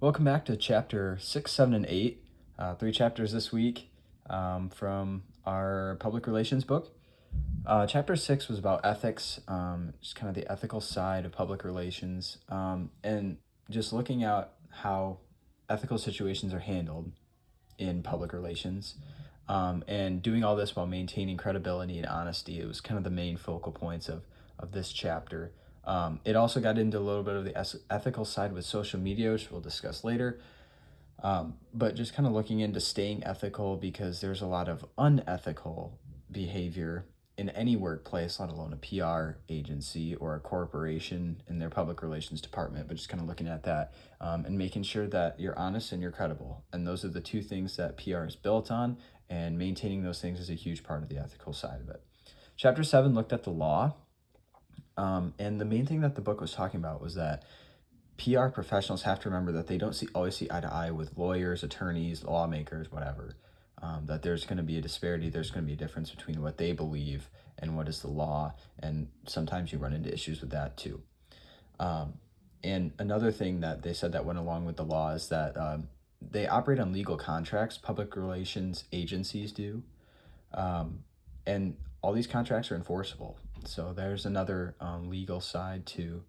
Welcome back to chapter 6, 7, and 8. Three chapters this week from our public relations book. Chapter 6 was about ethics, just kind of the ethical side of public relations, and just looking at how ethical situations are handled in public relations. And doing all this while maintaining credibility and honesty. It was kind of the main focal points of this chapter. It also got into a little bit of the ethical side with social media, which we'll discuss later. But just kind of looking into staying ethical because there's a lot of unethical behavior in any workplace, let alone a PR agency or a corporation in their public relations department, but just kind of looking at that and making sure that you're honest and you're credible. And those are the two things that PR is built on, and maintaining those things is a huge part of the ethical side of it. Chapter 7 looked at the law. And the main thing that the book was talking about was that PR professionals have to remember that they don't always see eye to eye with lawyers, attorneys, lawmakers, whatever. That there's going to be a disparity, there's going to be a difference between what they believe and what is the law, and sometimes you run into issues with that too. And another thing that they said that went along with the law is that they operate on legal contracts, public relations agencies do, and all these contracts are enforceable. So there's another legal side to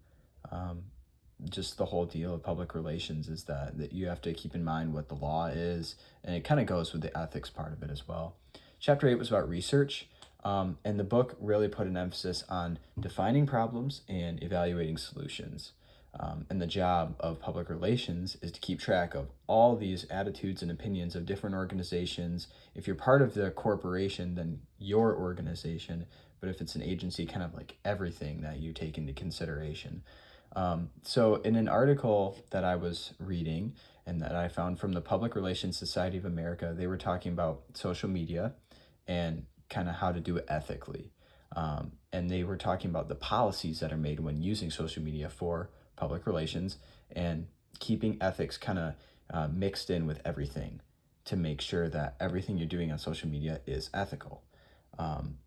just the whole deal of public relations, is that you have to keep in mind what the law is, and it kind of goes with the ethics part of it as well. Chapter 8 was about research, and the book really put an emphasis on defining problems and evaluating solutions. And the job of public relations is to keep track of all these attitudes and opinions of different organizations. If you're part of the corporation, then your organization, but if it's an agency, kind of like everything that you take into consideration. So in an article that I was reading and that I found from the Public Relations Society of America, they were talking about social media and kind of how to do it ethically. And they were talking about the policies that are made when using social media for public relations, and keeping ethics kind of mixed in with everything to make sure that everything you're doing on social media is ethical.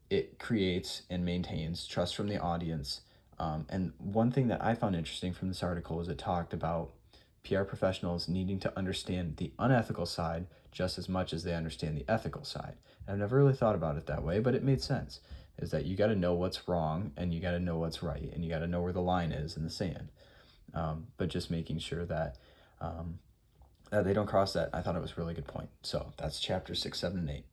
It creates and maintains trust from the audience. And one thing that I found interesting from this article is it talked about PR professionals needing to understand the unethical side just as much as they understand the ethical side. And I've never really thought about it that way, but it made sense. Is that you got to know what's wrong and you got to know what's right, and you got to know where the line is in the sand. But just making sure that they don't cross that. I thought it was a really good point. So that's chapter 6, 7, and 8.